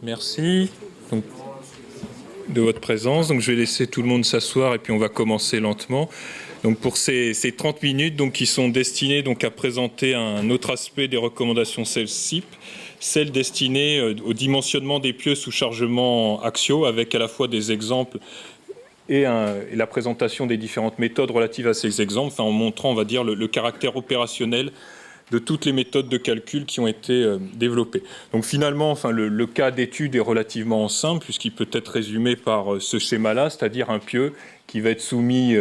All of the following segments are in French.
Merci donc, de votre présence. Donc, je vais laisser tout le monde s'asseoir et puis on va commencer lentement. Donc, pour ces 30 minutes donc, qui sont destinées donc, à présenter un autre aspect des recommandations CELSIP, celle destinée au dimensionnement des pieux sous chargement axiaux, avec à la fois des exemples et la présentation des différentes méthodes relatives à ces exemples, en montrant, on va dire, le caractère opérationnel de toutes les méthodes de calcul qui ont été développées. Donc finalement, le cas d'étude est relativement simple, puisqu'il peut être résumé par ce schéma-là, c'est-à-dire un pieu qui va être soumis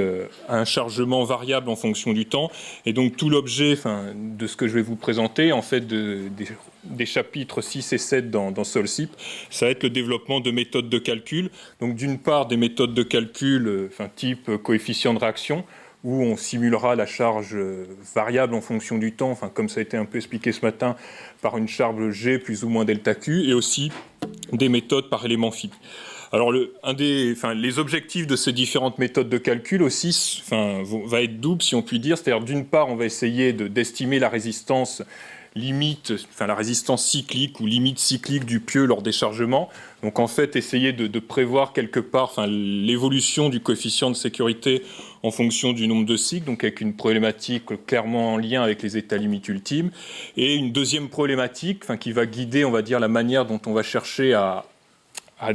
à un chargement variable en fonction du temps. Et donc tout l'objet de ce que je vais vous présenter, en fait, des chapitres 6 et 7 dans SOLSIP, ça va être le développement de méthodes de calcul. Donc d'une part, des méthodes de calcul type coefficient de réaction, où on simulera la charge variable en fonction du temps, comme ça a été un peu expliqué ce matin, par une charge G plus ou moins delta Q, et aussi des méthodes par élément fini. Alors, les objectifs de ces différentes méthodes de calcul aussi va être double, si on peut dire. C'est-à-dire, d'une part, on va essayer d'estimer la résistance limite, la résistance cyclique ou limite cyclique du pieu lors des chargements. Donc, en fait, essayer de prévoir quelque part l'évolution du coefficient de sécurité en fonction du nombre de cycles, donc avec une problématique clairement en lien avec les états limites ultimes. Et une deuxième problématique qui va guider, on va dire, la manière dont on va chercher à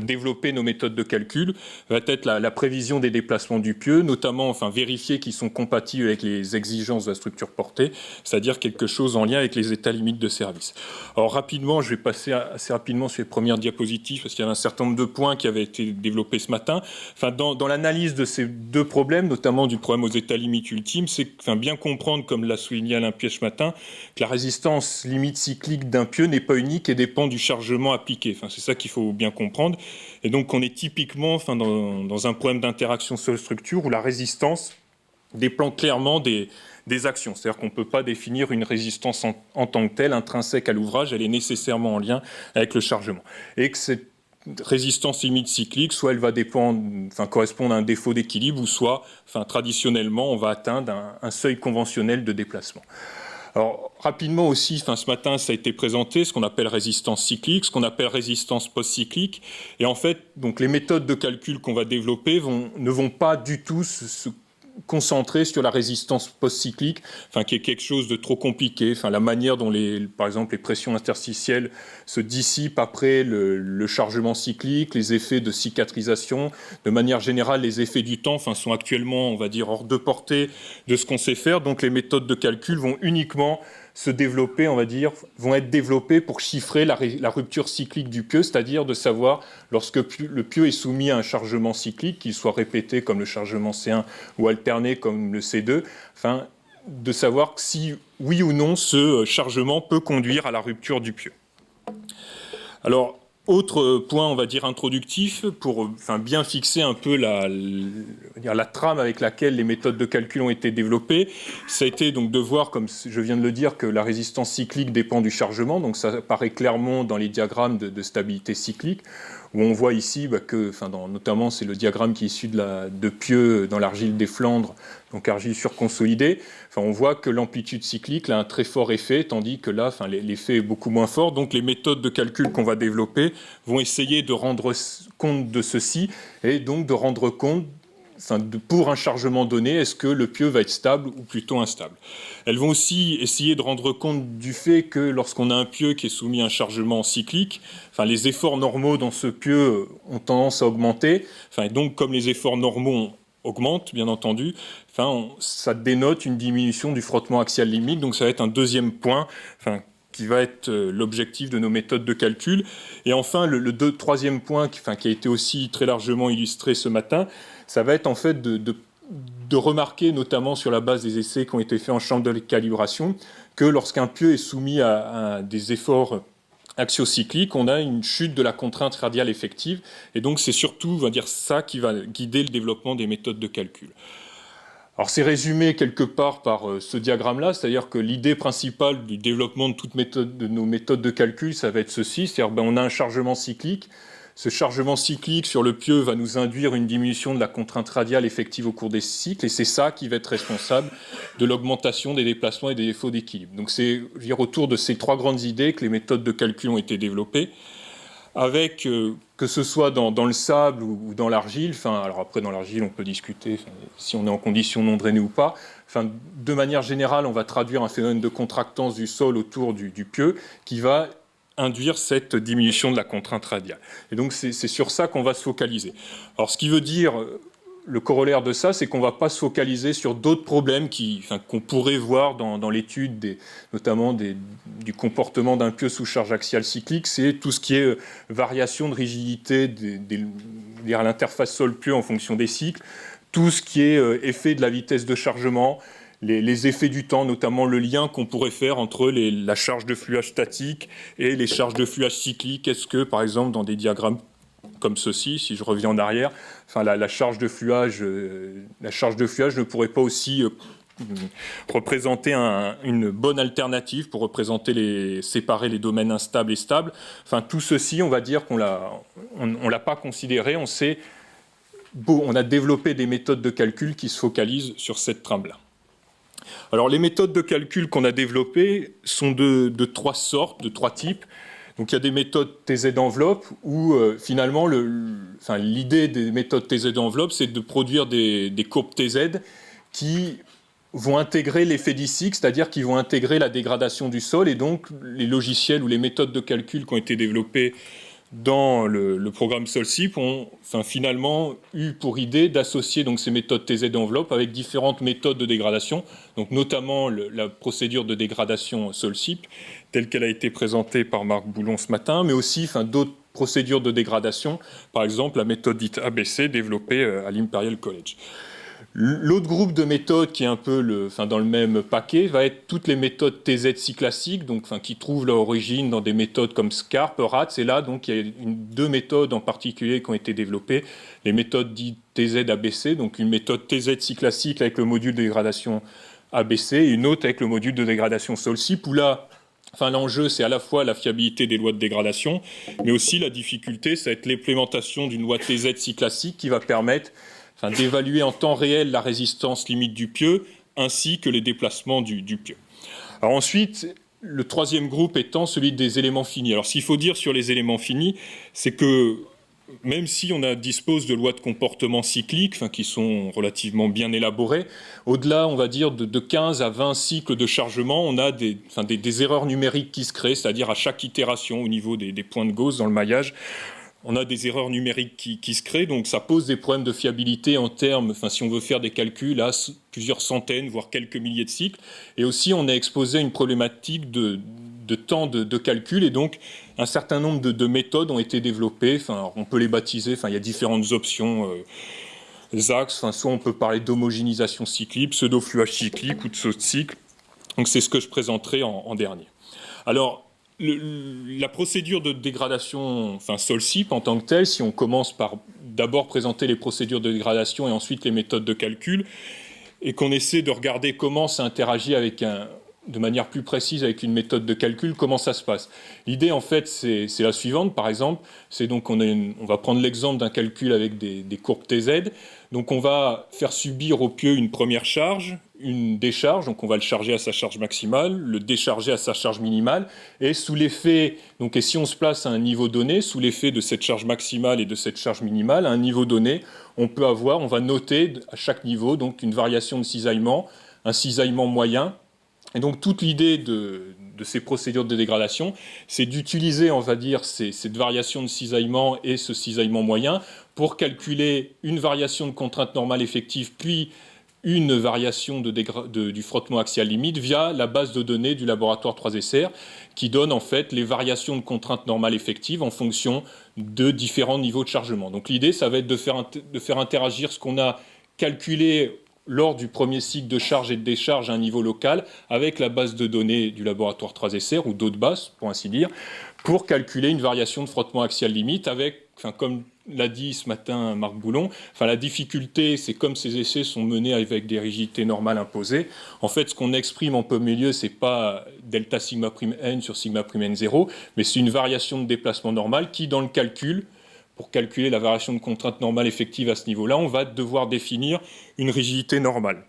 développer nos méthodes de calcul, va être la prévision des déplacements du pieu, notamment vérifier qu'ils sont compatibles avec les exigences de la structure portée, c'est-à-dire quelque chose en lien avec les états limites de service. Alors rapidement, je vais passer assez rapidement sur les premières diapositives, parce qu'il y avait un certain nombre de points qui avaient été développés ce matin. Dans l'analyse de ces deux problèmes, notamment du problème aux états limites ultimes, c'est bien comprendre, comme l'a souligné Alain Piège ce matin, que la résistance limite cyclique d'un pieu n'est pas unique et dépend du chargement appliqué. C'est ça qu'il faut bien comprendre. Et donc, on est typiquement dans un problème d'interaction sol-structure où la résistance dépend clairement des actions. C'est-à-dire qu'on ne peut pas définir une résistance en tant que telle, intrinsèque à l'ouvrage, elle est nécessairement en lien avec le chargement. Et que cette résistance limite cyclique, soit elle va correspondre à un défaut d'équilibre, ou soit, traditionnellement, on va atteindre un seuil conventionnel de déplacement. Alors, rapidement aussi, ce matin, ça a été présenté, ce qu'on appelle résistance cyclique, ce qu'on appelle résistance post-cyclique. Et en fait, donc, les méthodes de calcul qu'on va développer ne vont pas du tout se concentrer sur la résistance post-cyclique, qui est quelque chose de trop compliqué. La manière dont, par exemple, les pressions interstitielles se dissipent après le chargement cyclique, les effets de cicatrisation. De manière générale, les effets du temps sont actuellement, on va dire, hors de portée de ce qu'on sait faire. Donc, les méthodes de calcul vont uniquement se développer, on va dire, vont être développées pour chiffrer la rupture cyclique du pieu, c'est-à-dire de savoir, lorsque le pieu est soumis à un chargement cyclique, qu'il soit répété comme le chargement C1 ou alterné comme le C2, de savoir si, oui ou non, ce chargement peut conduire à la rupture du pieu. Alors, autre point, on va dire, introductif, pour bien fixer un peu la trame avec laquelle les méthodes de calcul ont été développées, ça a été donc de voir, comme je viens de le dire, que la résistance cyclique dépend du chargement, donc ça apparaît clairement dans les diagrammes de stabilité cyclique, où on voit ici que, notamment c'est le diagramme qui est issu de pieux dans l'argile des Flandres, donc argile surconsolidée, on voit que l'amplitude cyclique a un très fort effet, tandis que là, l'effet est beaucoup moins fort. Donc les méthodes de calcul qu'on va développer vont essayer de rendre compte de ceci, et donc de rendre compte, pour un chargement donné, est-ce que le pieu va être stable ou plutôt instable. Elles vont aussi essayer de rendre compte du fait que lorsqu'on a un pieu qui est soumis à un chargement cyclique, les efforts normaux dans ce pieu ont tendance à augmenter, et donc comme les efforts normaux augmentent, bien entendu, ça dénote une diminution du frottement axial limite, donc ça va être un deuxième point qui va être l'objectif de nos méthodes de calcul. Et enfin, le troisième point qui a été aussi très largement illustré ce matin, ça va être en fait de remarquer, notamment sur la base des essais qui ont été faits en chambre de calibration, que lorsqu'un pieu est soumis à des efforts axiocycliques, on a une chute de la contrainte radiale effective. Et donc, c'est surtout, on va dire, ça qui va guider le développement des méthodes de calcul. Alors, c'est résumé quelque part par ce diagramme-là, c'est-à-dire que l'idée principale du développement de nos méthodes de calcul, ça va être ceci, c'est-à-dire on a un chargement cyclique. Ce chargement cyclique sur le pieu va nous induire une diminution de la contrainte radiale effective au cours des cycles, et c'est ça qui va être responsable de l'augmentation des déplacements et des défauts d'équilibre. Donc c'est autour de ces trois grandes idées que les méthodes de calcul ont été développées. avec, que ce soit dans le sable ou dans l'argile, alors après dans l'argile on peut discuter si on est en condition non drainées ou pas, de manière générale on va traduire un phénomène de contractance du sol autour du pieu qui va induire cette diminution de la contrainte radiale. Et donc c'est sur ça qu'on va se focaliser. Alors ce qui veut dire, le corollaire de ça, c'est qu'on ne va pas se focaliser sur d'autres problèmes qu'on pourrait voir dans l'étude, notamment du comportement d'un pieu sous charge axiale cyclique. C'est tout ce qui est variation de rigidité à l'interface sol-pieu en fonction des cycles, tout ce qui est effet de la vitesse de chargement, les effets du temps, notamment le lien qu'on pourrait faire entre la charge de fluage statique et les charges de fluage cyclique. Est-ce que, par exemple, dans des diagrammes comme ceci, si je reviens en arrière, la charge de fluage ne pourrait pas aussi représenter une bonne alternative pour séparer les domaines instables et stables. Tout ceci, on va dire qu'on l'a pas considéré. On a développé des méthodes de calcul qui se focalisent sur cette trame-là. Alors, les méthodes de calcul qu'on a développées sont de trois sortes, de trois types. Donc, il y a des méthodes TZ d'enveloppe où, finalement, l'idée des méthodes TZ d'enveloppe, c'est de produire des courbes TZ qui vont intégrer l'effet d'Isik, c'est-à-dire qui vont intégrer la dégradation du sol. Et donc, les logiciels ou les méthodes de calcul qui ont été développées dans le programme SolCyp ont finalement eu pour idée d'associer donc ces méthodes TZ d'enveloppe avec différentes méthodes de dégradation, donc notamment la procédure de dégradation SolCyp, telle qu'elle a été présentée par Marc Boulon ce matin, mais aussi d'autres procédures de dégradation, par exemple la méthode dite ABC développée à l'Imperial College. L'autre groupe de méthodes qui est un peu dans le même paquet va être toutes les méthodes TZ classiques, donc qui trouvent leur origine dans des méthodes comme SCARP, RATS, et là donc il y a deux méthodes en particulier qui ont été développées, les méthodes dites TZ ABC, donc une méthode TZ classique avec le module de dégradation ABC et une autre avec le module de dégradation SolCyp, où là l'enjeu, c'est à la fois la fiabilité des lois de dégradation, mais aussi la difficulté, ça va être l'implémentation d'une loi TZ classique qui va permettre d'évaluer en temps réel la résistance limite du pieu, ainsi que les déplacements du pieu. Alors ensuite, le troisième groupe étant celui des éléments finis. Alors ce qu'il faut dire sur les éléments finis, c'est que même si on dispose de lois de comportement cycliques, qui sont relativement bien élaborées, au-delà, on va dire, de 15 à 20 cycles de chargement, on a des erreurs numériques qui se créent, c'est-à-dire à chaque itération au niveau des points de Gauss dans le maillage, on a des erreurs numériques qui se créent, donc ça pose des problèmes de fiabilité en termes, si on veut faire des calculs à plusieurs centaines, voire quelques milliers de cycles. Et aussi, on est exposé à une problématique de temps de calcul, et donc un certain nombre de méthodes ont été développées. On peut les baptiser, il y a différentes options, axes, soit on peut parler d'homogénéisation cyclique, pseudo-fluage cyclique ou de saut de cycle. Donc c'est ce que je présenterai en dernier. Alors, la procédure de dégradation, SolCyp en tant que telle, si on commence par d'abord présenter les procédures de dégradation et ensuite les méthodes de calcul, et qu'on essaie de regarder comment ça interagit de manière plus précise avec une méthode de calcul, comment ça se passe. L'idée, en fait, c'est la suivante, par exemple, c'est donc on va prendre l'exemple d'un calcul avec des courbes TZ. Donc on va faire subir au pieu une première charge, une décharge, donc on va le charger à sa charge maximale, le décharger à sa charge minimale, et sous l'effet, et si on se place à un niveau donné, sous l'effet de cette charge maximale et de cette charge minimale, à un niveau donné, on va noter à chaque niveau donc une variation de cisaillement, un cisaillement moyen. Et donc toute l'idée de ces procédures de dégradation, c'est d'utiliser, on va dire, cette variation de cisaillement et ce cisaillement moyen pour calculer une variation de contrainte normale effective, puis une variation du frottement axial limite via la base de données du laboratoire 3SR qui donne en fait les variations de contrainte normale effective en fonction de différents niveaux de chargement. Donc l'idée, ça va être de faire interagir ce qu'on a calculé lors du premier cycle de charge et de décharge à un niveau local avec la base de données du laboratoire 3SR ou d'autres bases, pour ainsi dire, pour calculer une variation de frottement axial limite avec, comme l'a dit ce matin Marc Boulon, la difficulté, c'est comme ces essais sont menés avec des rigidités normales imposées. En fait, ce qu'on exprime en peu milieu, c'est pas delta sigma prime n sur sigma prime n 0, mais c'est une variation de déplacement normal qui, dans le calcul, pour calculer la variation de contrainte normale effective à ce niveau-là, on va devoir définir une rigidité normale.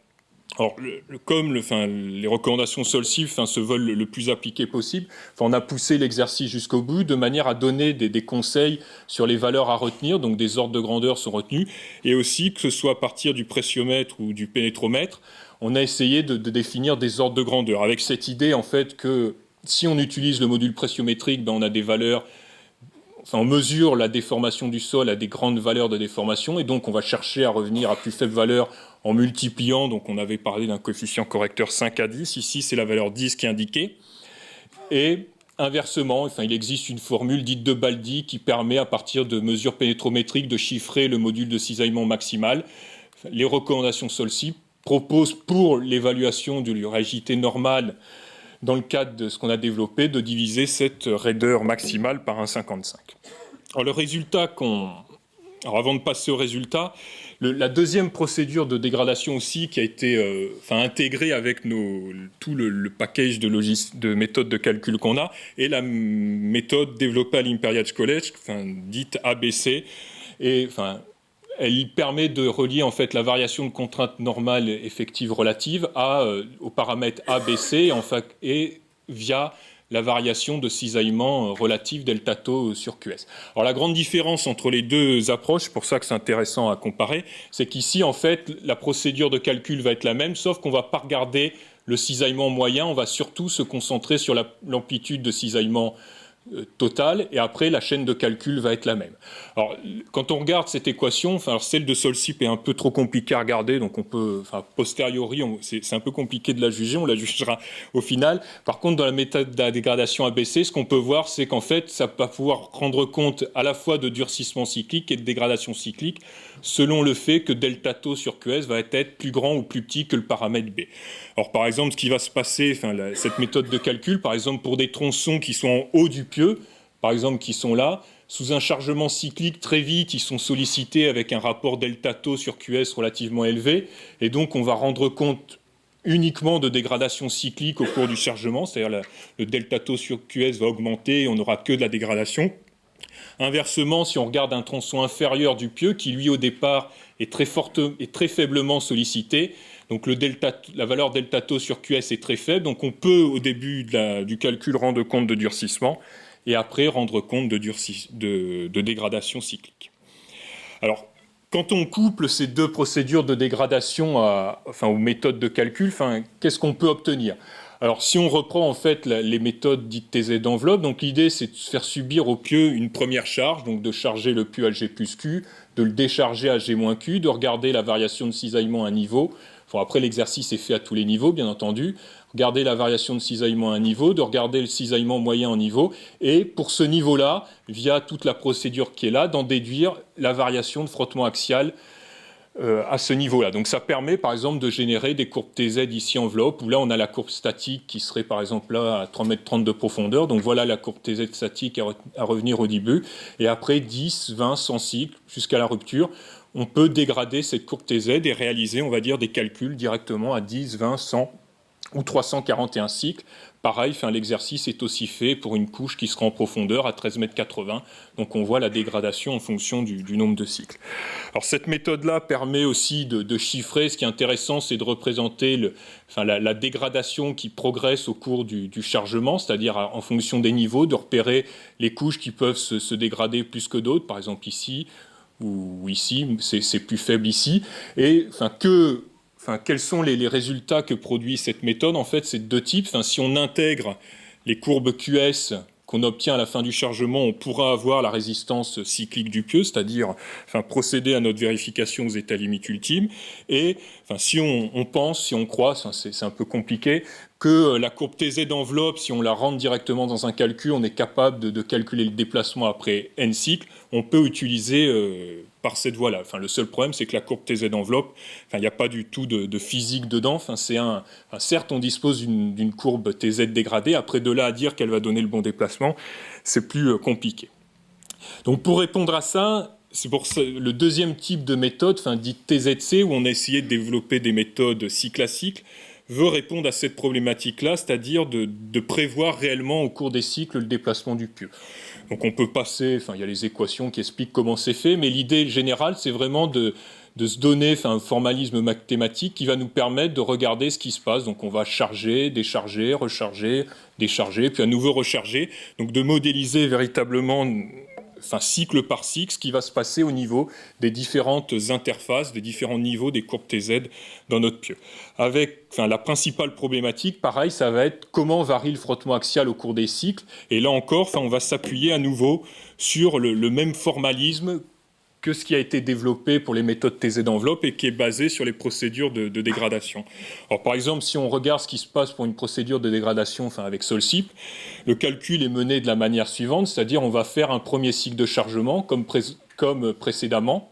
Alors, les recommandations SOLCIF se veulent le plus appliquées possible, on a poussé l'exercice jusqu'au bout de manière à donner des conseils sur les valeurs à retenir, donc des ordres de grandeur sont retenus, et aussi que ce soit à partir du pressiomètre ou du pénétromètre, on a essayé de définir des ordres de grandeur, avec cette idée en fait que si on utilise le module pressiométrique, on a des valeurs, on mesure la déformation du sol à des grandes valeurs de déformation, et donc on va chercher à revenir à plus faible valeur en multipliant, donc on avait parlé d'un coefficient correcteur 5 à 10, ici c'est la valeur 10 qui est indiquée, et inversement, il existe une formule dite de Baldi qui permet à partir de mesures pénétrométriques de chiffrer le module de cisaillement maximal. Les recommandations SOLCIF proposent pour l'évaluation de l'uragité normale dans le cadre de ce qu'on a développé, de diviser cette raideur maximale par 1,55. Alors le résultat Alors avant de passer au résultat, la deuxième procédure de dégradation aussi qui a été intégrée avec tout le package de méthodes de calcul qu'on a, est la méthode développée à l'Imperial College, dite ABC, et elle permet de relier en fait la variation de contrainte normale effective relative au paramètre ABC et via la variation de cisaillement relative delta tau sur QS. Alors la grande différence entre les deux approches, c'est pour ça que c'est intéressant à comparer, c'est qu'ici en fait la procédure de calcul va être la même, sauf qu'on ne va pas regarder le cisaillement moyen, on va surtout se concentrer sur l'amplitude de cisaillement total, et après la chaîne de calcul va être la même. Alors quand on regarde cette équation, celle de SOLCIF est un peu trop compliquée à regarder, donc on peut, posteriori, c'est un peu compliqué de la juger, on la jugera au final. Par contre, dans la méthode de la dégradation ABC, ce qu'on peut voir, c'est qu'en fait, ça va pouvoir rendre compte à la fois de durcissement cyclique et de dégradation cyclique, selon le fait que delta tau sur QS va être plus grand ou plus petit que le paramètre B. Alors par exemple, ce qui va se passer, cette méthode de calcul, par exemple pour des tronçons qui sont en haut du pieu, par exemple qui sont là, sous un chargement cyclique très vite, ils sont sollicités avec un rapport delta tau sur QS relativement élevé, et donc on va rendre compte uniquement de dégradation cyclique au cours du chargement, c'est-à-dire le delta tau sur QS va augmenter et on n'aura que de la dégradation. Inversement, si on regarde un tronçon inférieur du pieu, qui lui au départ est très faiblement sollicité, donc la valeur delta tau sur QS est très faible, donc on peut au début du calcul rendre compte de durcissement, et après rendre compte de dégradation cyclique. Alors, quand on couple ces deux procédures de dégradation aux méthodes de calcul, qu'est-ce qu'on peut obtenir ? Alors, si on reprend en fait les méthodes dites TZ d'enveloppe, donc l'idée c'est de faire subir au pieu une première charge, donc de charger le pieu à G plus Q, de le décharger à G moins Q, de regarder la variation de cisaillement à un niveau. Après, l'exercice est fait à tous les niveaux, bien entendu. Regarder la variation de cisaillement à un niveau, de regarder le cisaillement moyen en niveau, et pour ce niveau-là, via toute la procédure qui est là, d'en déduire la variation de frottement axial à ce niveau-là. Donc ça permet par exemple de générer des courbes TZ ici enveloppe, où là on a la courbe statique qui serait par exemple là à 3,30 m de profondeur. Donc voilà la courbe TZ statique à revenir au début. Et après 10, 20, 100 cycles jusqu'à la rupture, on peut dégrader cette courbe TZ et réaliser, on va dire, des calculs directement à 10, 20, 100 ou 341 cycles. Pareil, l'exercice est aussi fait pour une couche qui sera en profondeur à 13,80 m. Donc on voit la dégradation en fonction du nombre de cycles. Alors cette méthode-là permet aussi de chiffrer. Ce qui est intéressant, c'est de représenter la dégradation qui progresse au cours du chargement, c'est-à-dire en fonction des niveaux, de repérer les couches qui peuvent se dégrader plus que d'autres. Par exemple ici, ou ici, c'est plus faible ici. Et quels sont les résultats que produit cette méthode ? En fait, c'est de deux types. Si on intègre les courbes QS qu'on obtient à la fin du chargement, on pourra avoir la résistance cyclique du pieu, c'est-à-dire procéder à notre vérification aux états limites ultimes. Et si on croit, c'est un peu compliqué, que la courbe TZ d'enveloppe, si on la rentre directement dans un calcul, on est capable de calculer le déplacement après n cycles, on peut utiliser par cette voie-là. Le seul problème, c'est que la courbe TZ d'enveloppe, il n'y a pas du tout de physique dedans. Certes, on dispose d'une courbe TZ dégradée. Après, de là à dire qu'elle va donner le bon déplacement, c'est plus compliqué. Donc, pour répondre à ça, c'est pour ça, le deuxième type de méthode, dite TZC, où on a essayé de développer des méthodes cycle à cycle, veut répondre à cette problématique-là, c'est-à-dire de prévoir réellement au cours des cycles le déplacement du pieu. Donc on peut passer, il y a les équations qui expliquent comment c'est fait, mais l'idée générale, c'est vraiment de se donner un formalisme mathématique qui va nous permettre de regarder ce qui se passe. Donc on va charger, décharger, recharger, décharger, puis à nouveau recharger. Donc de modéliser véritablement, cycle par cycle, ce qui va se passer au niveau des différentes interfaces, des différents niveaux des courbes TZ dans notre pieu. Avec la principale problématique, pareil, ça va être comment varie le frottement axial au cours des cycles. Et là encore, on va s'appuyer à nouveau sur le même formalisme que ce qui a été développé pour les méthodes TZ d'enveloppe et qui est basé sur les procédures de dégradation. Alors, par exemple, si on regarde ce qui se passe pour une procédure de dégradation avec Solcip, le calcul est mené de la manière suivante, c'est-à-dire on va faire un premier cycle de chargement comme précédemment.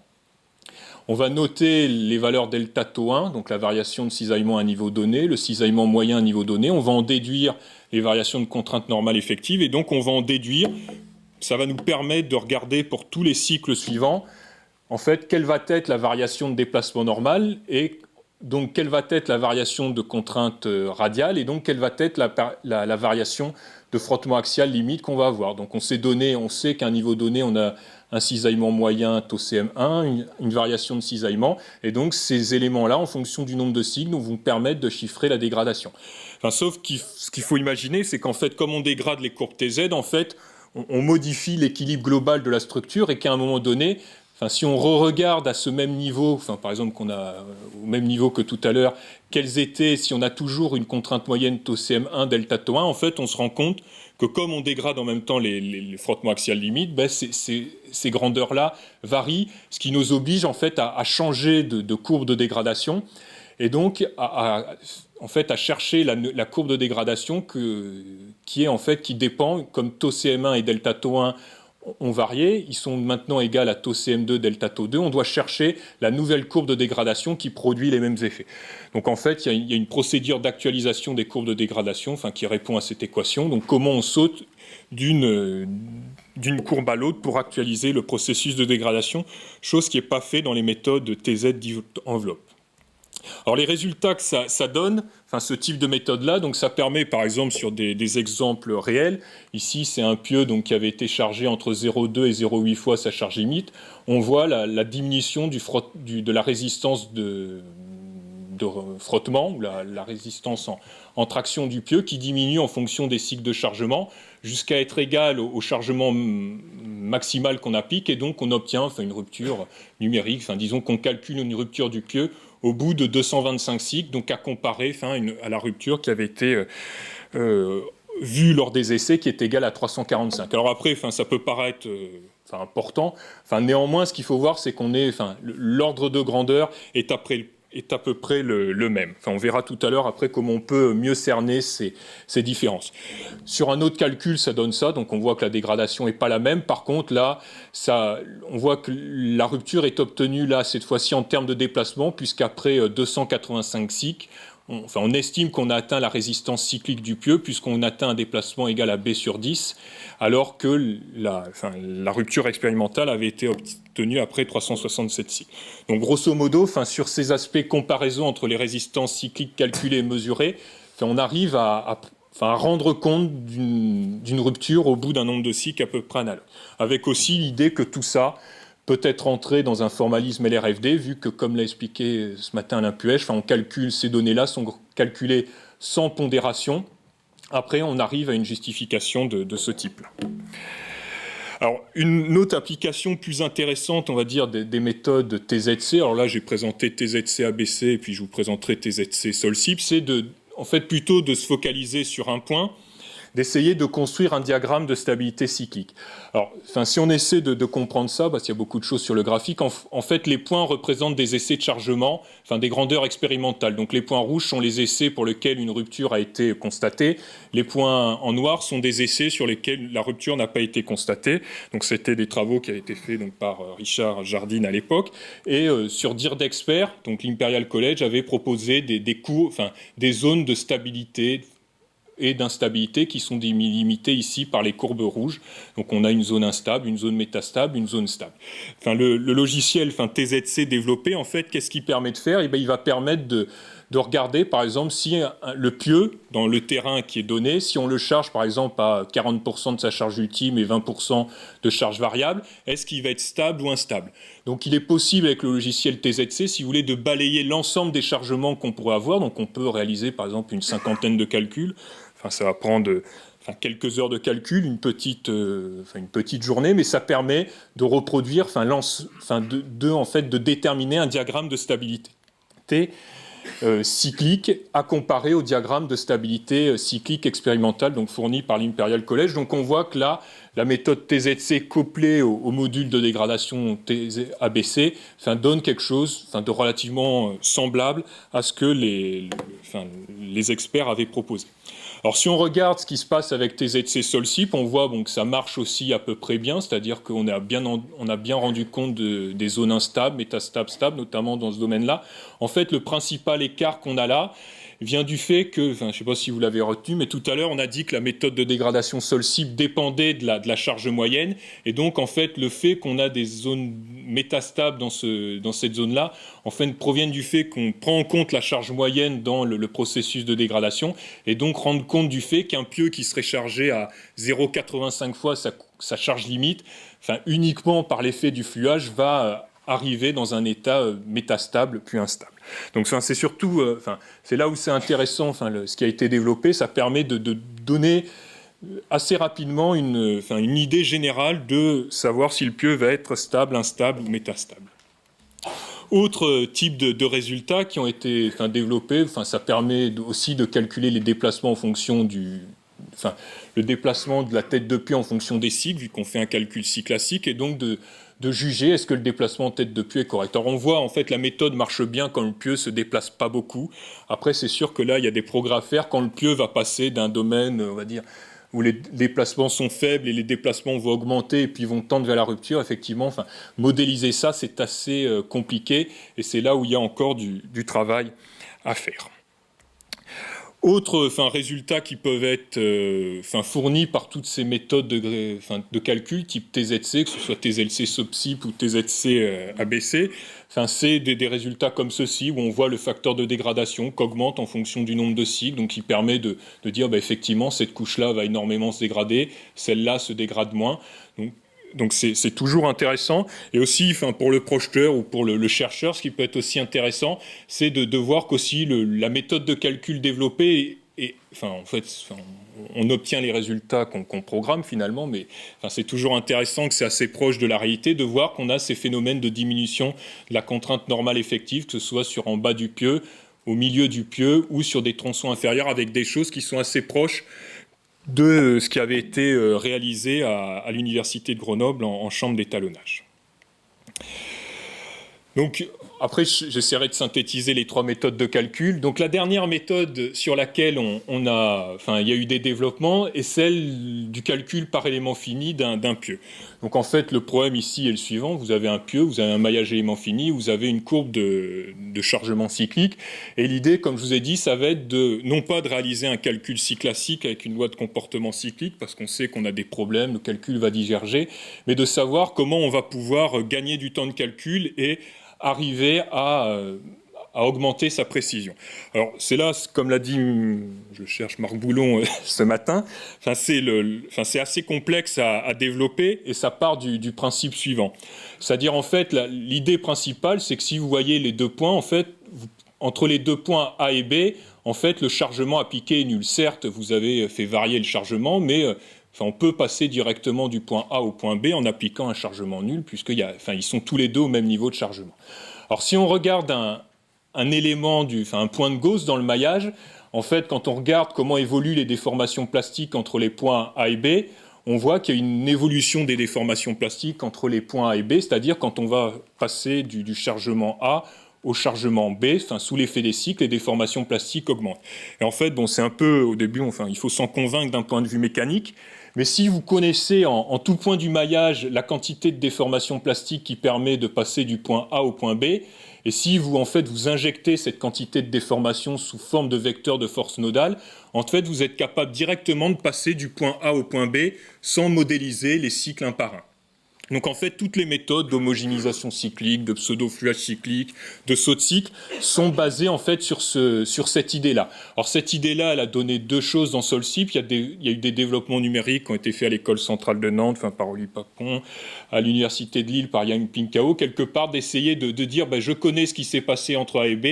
On va noter les valeurs delta tau 1, donc la variation de cisaillement à un niveau donné, le cisaillement moyen à un niveau donné. On va en déduire les variations de contrainte normale effective et donc on va en déduire. Ça va nous permettre de regarder pour tous les cycles suivants, en fait, quelle va être la variation de déplacement normal et donc quelle va être la variation de contrainte radiale et donc quelle va être la variation de frottement axial limite qu'on va avoir. Donc on sait qu'à un niveau donné, on a un cisaillement moyen tau CM1, une variation de cisaillement, et donc ces éléments-là, en fonction du nombre de cycles, vont vous permettre de chiffrer la dégradation. Sauf que ce qu'il faut imaginer, c'est qu'en fait, comme on dégrade les courbes TZ, en fait, on modifie l'équilibre global de la structure et qu'à un moment donné, si on re-regarde à ce même niveau, par exemple qu'on a au même niveau que tout à l'heure, quels étaient, si on a toujours une contrainte moyenne tau CM1, delta tau 1, en fait, on se rend compte que comme on dégrade en même temps les frottements axial limites, ces grandeurs-là varient, ce qui nous oblige en fait à changer de courbe de dégradation et donc à chercher la courbe de dégradation qui dépend, comme tau CM1 et delta tau 1 ont varié, ils sont maintenant égaux à tau CM2, delta tau 2, on doit chercher la nouvelle courbe de dégradation qui produit les mêmes effets. Donc en fait, il y a une procédure d'actualisation des courbes de dégradation qui répond à cette équation. Donc comment on saute d'une courbe à l'autre pour actualiser le processus de dégradation, chose qui n'est pas fait dans les méthodes TZ enveloppe. Alors les résultats que ça donne, ce type de méthode-là, donc ça permet par exemple sur des exemples réels, ici c'est un pieu qui avait été chargé entre 0,2 et 0,8 fois sa charge limite, on voit la diminution de la résistance de frottement, ou la résistance en traction du pieu qui diminue en fonction des cycles de chargement jusqu'à être égal au chargement maximal qu'on applique et donc on obtient une rupture numérique, disons qu'on calcule une rupture du pieu au bout de 225 cycles, donc à comparer à la rupture qui avait été vue lors des essais qui est égale à 345. Alors après, ça peut paraître important, néanmoins ce qu'il faut voir c'est l'ordre de grandeur est à peu près le même. On verra tout à l'heure après comment on peut mieux cerner ces différences. Sur un autre calcul, ça donne ça, donc on voit que la dégradation n'est pas la même. Par contre, là, on voit que la rupture est obtenue, là, cette fois-ci, en termes de déplacement, puisqu'après 285 cycles, on estime qu'on a atteint la résistance cyclique du pieu, puisqu'on atteint un déplacement égal à B sur 10, alors que la rupture expérimentale avait été obtenue après 367 cycles. Donc grosso modo, sur ces aspects comparaison entre les résistances cycliques calculées et mesurées, on arrive à rendre compte d'une rupture au bout d'un nombre de cycles à peu près analogue. Avec aussi l'idée que tout ça peut être entré dans un formalisme LRFD, vu que, comme l'a expliqué ce matin Alain Puech, ces données-là sont calculées sans pondération. Après, on arrive à une justification de ce type-là. Alors, une autre application plus intéressante, on va dire, des méthodes TZC, alors là, j'ai présenté TZC ABC, et puis je vous présenterai TZC Solcip, c'est plutôt de se focaliser sur un point, d'essayer de construire un diagramme de stabilité cyclique. Alors, si on essaie de comprendre ça, parce qu'il y a beaucoup de choses sur le graphique, en fait, les points représentent des essais de chargement, des grandeurs expérimentales. Donc, les points rouges sont les essais pour lesquels une rupture a été constatée. Les points en noir sont des essais sur lesquels la rupture n'a pas été constatée. Donc, c'était des travaux qui avaient été faits par Richard Jardine à l'époque. Et sur dire d'experts, donc l'Imperial College avait proposé des zones de stabilité et d'instabilité qui sont limitées ici par les courbes rouges. Donc on a une zone instable, une zone métastable, une zone stable. Le logiciel TZC développé, en fait, qu'est-ce qu'il permet de faire ? Il va permettre de regarder, par exemple, si le pieu, dans le terrain qui est donné, si on le charge, par exemple, à 40% de sa charge ultime et 20% de charge variable, est-ce qu'il va être stable ou instable? Donc, il est possible, avec le logiciel TZC, si vous voulez, de balayer l'ensemble des chargements qu'on pourrait avoir. Donc, on peut réaliser, par exemple, une cinquantaine de calculs. Enfin, ça va prendre quelques heures de calcul, une petite journée, mais ça permet de reproduire, de déterminer un diagramme de stabilité cyclique à comparer au diagramme de stabilité cyclique expérimentale donc fourni par l'Imperial College. Donc on voit que là, la méthode TZC couplée au module de dégradation ABC donne quelque chose de relativement semblable à ce que les experts avaient proposé. Alors si on regarde ce qui se passe avec TZC Solcip, on voit que ça marche aussi à peu près bien, c'est-à-dire qu'on a bien rendu compte des zones instables, métastables, stables, notamment dans ce domaine-là. En fait, le principal écart qu'on a là vient du fait que, je ne sais pas si vous l'avez retenu, mais tout à l'heure, on a dit que la méthode de dégradation Solcip dépendait de la charge moyenne, et donc, en fait, le fait qu'on a des zones métastables dans cette zone-là, en fait, proviennent du fait qu'on prend en compte la charge moyenne dans le processus de dégradation, et donc rendre compte du fait qu'un pieu qui serait chargé à 0,85 fois sa charge limite, uniquement par l'effet du fluage, va arriver dans un état métastable puis instable. Donc c'est surtout, c'est là où c'est intéressant, ce qui a été développé, ça permet de donner assez rapidement une idée générale de savoir si le pieu va être stable, instable ou métastable. Autre type de résultats qui ont été développés, ça permet aussi de calculer les déplacements en fonction le déplacement de la tête de pieu en fonction des cycles, vu qu'on fait un calcul cycle classique, et donc de juger est-ce que le déplacement en tête de pieu est correct. Alors on voit en fait la méthode marche bien quand le pieu se déplace pas beaucoup. Après c'est sûr que là il y a des progrès à faire quand le pieu va passer d'un domaine, on va dire, où les déplacements sont faibles et les déplacements vont augmenter et puis vont tendre vers la rupture. Effectivement, modéliser ça c'est assez compliqué et c'est là où il y a encore du travail à faire. Autres résultats qui peuvent être fournis par toutes ces méthodes de calcul type TZC, que ce soit TZC Solcip ou TZC ABC, c'est des résultats comme ceci où on voit le facteur de dégradation qui augmente en fonction du nombre de cycles, donc qui permet de dire effectivement cette couche-là va énormément se dégrader, celle-là se dégrade moins. Donc c'est toujours intéressant. Et aussi, pour le projeteur ou pour le chercheur, ce qui peut être aussi intéressant, c'est de voir qu'aussi la méthode de calcul développée, on obtient les résultats qu'on programme finalement, mais c'est toujours intéressant que c'est assez proche de la réalité, de voir qu'on a ces phénomènes de diminution de la contrainte normale effective, que ce soit sur en bas du pieu, au milieu du pieu, ou sur des tronçons inférieurs, avec des choses qui sont assez proches de ce qui avait été réalisé à l'université de Grenoble en chambre d'étalonnage. Donc, après, j'essaierai de synthétiser les trois méthodes de calcul. Donc, la dernière méthode sur laquelle il y a eu des développements est celle du calcul par élément fini d'un pieu. Donc, en fait, le problème ici est le suivant. Vous avez un pieu, vous avez un maillage élément fini, vous avez une courbe de chargement cyclique. Et l'idée, comme je vous ai dit, ça va être non pas de réaliser un calcul cycle classique avec une loi de comportement cyclique, parce qu'on sait qu'on a des problèmes, le calcul va diverger, mais de savoir comment on va pouvoir gagner du temps de calcul et arriver à augmenter sa précision. Alors c'est là, comme l'a dit, je cherche Marc Boulon ce matin, c'est assez complexe à développer et ça part du principe suivant. C'est-à-dire en fait, l'idée principale, c'est que si vous voyez les deux points, en fait, entre les deux points A et B, en fait, le chargement appliqué est nul. Certes, vous avez fait varier le chargement, mais on peut passer directement du point A au point B en appliquant un chargement nul, puisqu'ils sont tous les deux au même niveau de chargement. Alors, si on regarde un élément, un point de Gauss dans le maillage, en fait, quand on regarde comment évoluent les déformations plastiques entre les points A et B, on voit qu'il y a une évolution des déformations plastiques entre les points A et B, c'est-à-dire quand on va passer du chargement A au chargement B, sous l'effet des cycles, les déformations plastiques augmentent. Et en fait, c'est un peu, au début, il faut s'en convaincre d'un point de vue mécanique, mais si vous connaissez en tout point du maillage la quantité de déformation plastique qui permet de passer du point A au point B, et si vous, vous injectez cette quantité de déformation sous forme de vecteur de force nodale, en fait, vous êtes capable directement de passer du point A au point B sans modéliser les cycles un par un. Donc en fait, toutes les méthodes d'homogénéisation cyclique, de pseudo-fluage cyclique, de saut de cycle sont basées en fait sur cette idée-là. Alors cette idée-là, elle a donné deux choses dans Solcip. Il y a eu des développements numériques qui ont été faits à l'école centrale de Nantes, par Oli Papon, à l'université de Lille par Yang Pinkao, quelque part d'essayer de dire je connais ce qui s'est passé entre A et B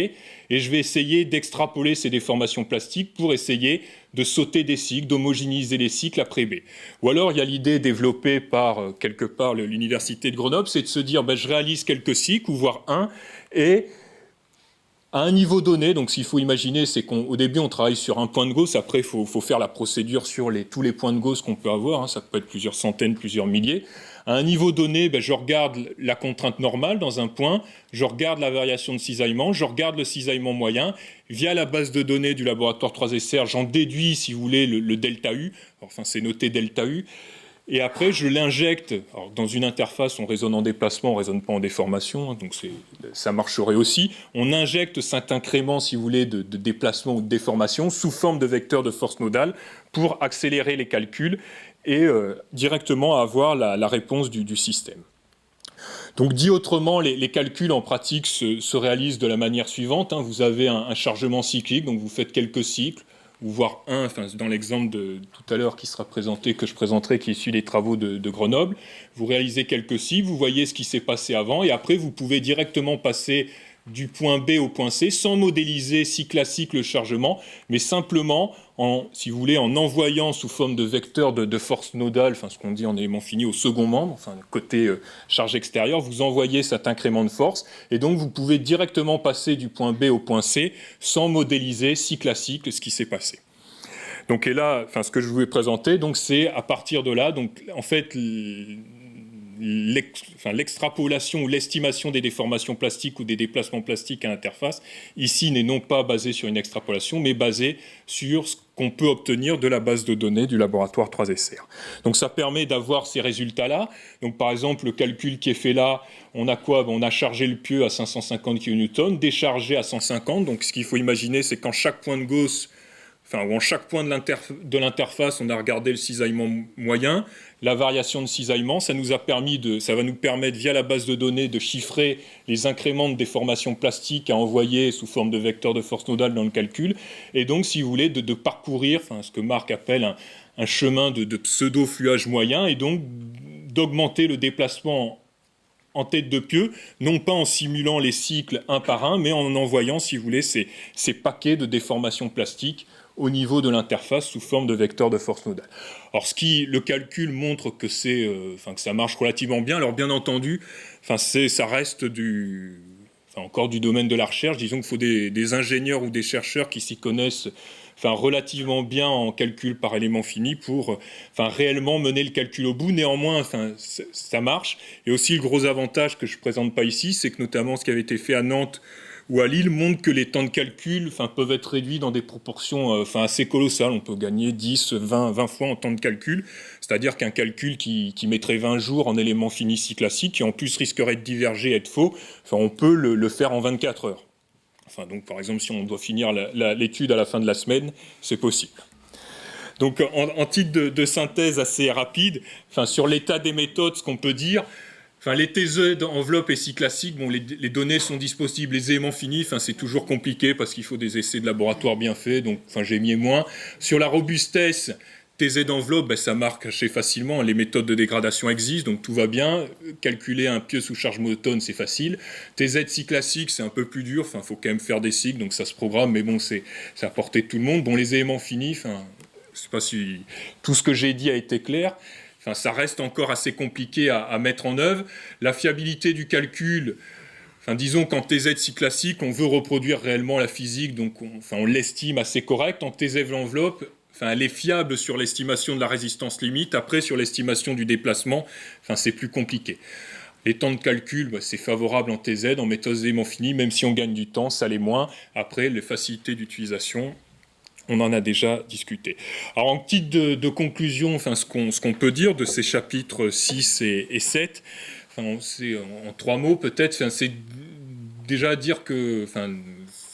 et je vais essayer d'extrapoler ces déformations plastiques pour essayer de sauter des cycles, d'homogénéiser les cycles après B. Ou alors il y a l'idée développée par quelque part l'université de Grenoble, c'est de se dire je réalise quelques cycles, ou voire un, et à un niveau donné, donc ce qu'il faut imaginer, c'est qu'au début on travaille sur un point de Gauss, après il faut faire la procédure sur tous les points de Gauss qu'on peut avoir, ça peut être plusieurs centaines, plusieurs milliers. À un niveau donné, je regarde la contrainte normale dans un point, je regarde la variation de cisaillement, je regarde le cisaillement moyen. Via la base de données du laboratoire 3SR, j'en déduis, si vous voulez, le delta U. Enfin, c'est noté delta U. Et après, je l'injecte dans une interface. On raisonne en déplacement, on ne raisonne pas en déformation, donc ça marcherait aussi. On injecte cet incrément, si vous voulez, de déplacement ou de déformation sous forme de vecteur de force nodale pour accélérer les calculs et directement avoir la réponse du système. Donc dit autrement, les calculs en pratique se réalisent de la manière suivante. Vous avez un chargement cyclique, donc vous faites quelques cycles, ou voire un, dans l'exemple de tout à l'heure qui sera présenté, que je présenterai, qui est issu des travaux de Grenoble. Vous réalisez quelques cycles, vous voyez ce qui s'est passé avant, et après vous pouvez directement passer du point B au point C sans modéliser cycle à cycle le chargement, mais simplement si vous voulez, en envoyant sous forme de vecteur de force nodale, ce qu'on dit en élément fini au second membre, côté charge extérieure, vous envoyez cet incrément de force, et donc vous pouvez directement passer du point B au point C sans modéliser cycle à cycle ce qui s'est passé. Donc et là, ce que je vous ai présenté, donc c'est à partir de là, donc en fait l'extrapolation ou l'estimation des déformations plastiques ou des déplacements plastiques à l'interface, ici n'est non pas basée sur une extrapolation, mais basée sur ce qu'on peut obtenir de la base de données du laboratoire 3SR. Donc ça permet d'avoir ces résultats-là. Donc par exemple, le calcul qui est fait là, on a quoi ? On a chargé le pieu à 550 kN, déchargé à 150. Donc ce qu'il faut imaginer, c'est qu'en chaque point de Gauss, ou en chaque point de l'interface, on a regardé le cisaillement moyen, la variation de cisaillement, ça va nous permettre via la base de données de chiffrer les incréments de déformation plastique à envoyer sous forme de vecteur de force nodale dans le calcul, et donc si vous voulez de parcourir ce que Marc appelle un chemin de pseudo-fluage moyen, et donc d'augmenter le déplacement en tête de pieu, non pas en simulant les cycles un par un, mais en envoyant, si vous voulez, ces paquets de déformation plastique au niveau de l'interface sous forme de vecteur de force nodale. Alors, le calcul montre que que ça marche relativement bien. Alors, bien entendu, ça reste encore du domaine de la recherche. Disons qu'il faut des ingénieurs ou des chercheurs qui s'y connaissent relativement bien en calcul par élément fini pour réellement mener le calcul au bout. Néanmoins, ça marche. Et aussi, le gros avantage que je ne présente pas ici, c'est que notamment ce qui avait été fait à Nantes ou à Lille montre que les temps de calcul peuvent être réduits dans des proportions assez colossales. On peut gagner 10, 20 fois en temps de calcul. C'est-à-dire qu'un calcul qui mettrait 20 jours en élément fini si classique, qui en plus risquerait de diverger et être faux, on peut le faire en 24 heures. Donc, par exemple, si on doit finir l'étude à la fin de la semaine, c'est possible. Donc, en titre de synthèse assez rapide, sur l'état des méthodes, ce qu'on peut dire, les TZ, enveloppe et cycle classique, les données sont disponibles, les éléments finis, c'est toujours compliqué parce qu'il faut des essais de laboratoire bien faits, donc j'ai mis moins. Sur la robustesse, TZ d'enveloppe, ça marque assez facilement, les méthodes de dégradation existent, donc tout va bien. Calculer un pieu sous charge monotone, c'est facile. TZ cycle classique, c'est un peu plus dur, il faut quand même faire des cycles, donc ça se programme, mais c'est à portée de tout le monde. Les éléments finis, je ne sais pas si tout ce que j'ai dit a été clair. Ça reste encore assez compliqué à mettre en œuvre. La fiabilité du calcul, disons qu'en TZ cycle classique, on veut reproduire réellement la physique, donc on l'estime assez correcte. En TZ l'enveloppe, elle est fiable sur l'estimation de la résistance limite. Après, sur l'estimation du déplacement, c'est plus compliqué. Les temps de calcul, c'est favorable en TZ, en méthode élément fini, même si on gagne du temps, ça l'est moins. Après, les facilités d'utilisation, on en a déjà discuté. Alors, en titre de conclusion, ce qu'on peut dire de ces chapitres 6 et 7, c'est en 3 mots peut-être, c'est déjà dire que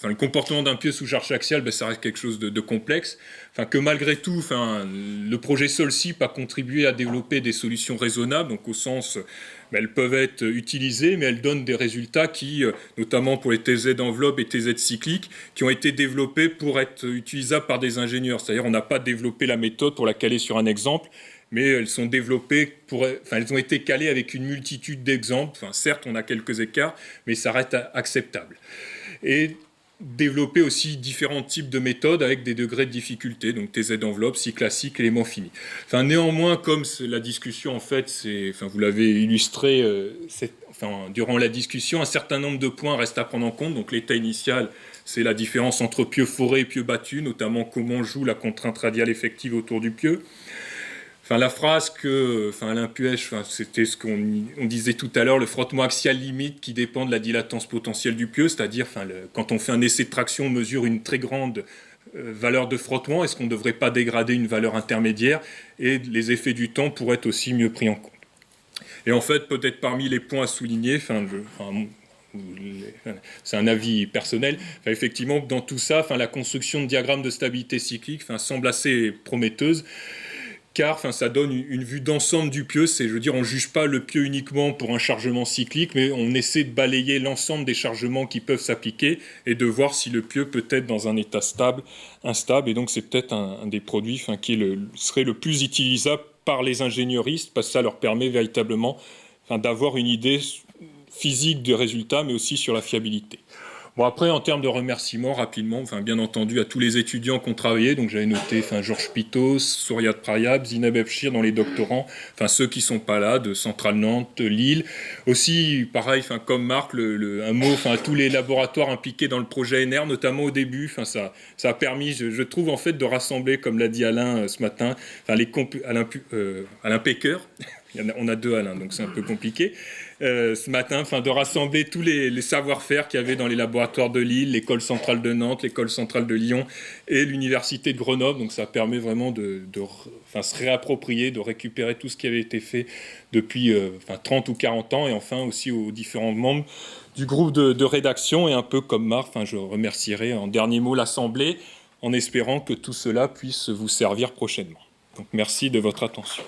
le comportement d'un pieu sous charge axiale, ben, ça reste quelque chose de complexe. Que malgré tout, le projet SOLCIP a contribué à développer des solutions raisonnables, donc au sens, elles peuvent être utilisées, mais elles donnent des résultats qui, notamment pour les TZ enveloppe et TZ cycliques, qui ont été développés pour être utilisables par des ingénieurs. C'est-à-dire on n'a pas développé la méthode pour la caler sur un exemple, mais elles sont développées elles ont été calées avec une multitude d'exemples. Certes, on a quelques écarts, mais ça reste acceptable. Et développer aussi différents types de méthodes avec des degrés de difficulté, donc TZ enveloppe, cycle classique, élément fini. Néanmoins, comme la discussion, en fait, vous l'avez illustré durant la discussion, un certain nombre de points restent à prendre en compte. Donc l'état initial, c'est la différence entre pieu foré et pieu battu, notamment comment joue la contrainte radiale effective autour du pieu. La phrase que Alain Puech, c'était ce qu'on disait tout à l'heure, le frottement axial limite qui dépend de la dilatance potentielle du pieu, c'est-à-dire quand on fait un essai de traction, on mesure une très grande valeur de frottement, est-ce qu'on ne devrait pas dégrader une valeur intermédiaire, et les effets du temps pourraient être aussi mieux pris en compte. Et en fait, peut-être parmi les points à souligner, c'est un avis personnel, effectivement, dans tout ça, la construction de diagrammes de stabilité cyclique semble assez prometteuse, car ça donne une vue d'ensemble du pieu. On ne juge pas le pieu uniquement pour un chargement cyclique, mais on essaie de balayer l'ensemble des chargements qui peuvent s'appliquer et de voir si le pieu peut être dans un état stable, instable. Et donc c'est peut-être un des produits qui serait le plus utilisable par les ingénieuristes, parce que ça leur permet véritablement d'avoir une idée physique du résultat, mais aussi sur la fiabilité. Bon, après, en termes de remerciements, rapidement, bien entendu, à tous les étudiants qui ont travaillé, donc j'avais noté Georges Pitos, Souriat Prayab, Zineb Ebshir dans les doctorants, ceux qui ne sont pas là, de Centrale Nantes, de Lille. Aussi, pareil, comme Marc, un mot, à tous les laboratoires impliqués dans le projet NR, notamment au début, ça a permis, je trouve, en fait, de rassembler, comme l'a dit Alain ce matin, Alain Pecker, on a deux Alain, donc c'est un peu compliqué, ce matin, de rassembler tous les savoir-faire qu'il y avait dans les laboratoires de Lille, l'école centrale de Nantes, l'école centrale de Lyon et l'université de Grenoble. Donc ça permet vraiment de se réapproprier, de récupérer tout ce qui avait été fait depuis 30 ou 40 ans, et enfin aussi aux différents membres du groupe de rédaction. Et un peu comme Marc, je remercierai en dernier mot l'Assemblée, en espérant que tout cela puisse vous servir prochainement. Donc merci de votre attention.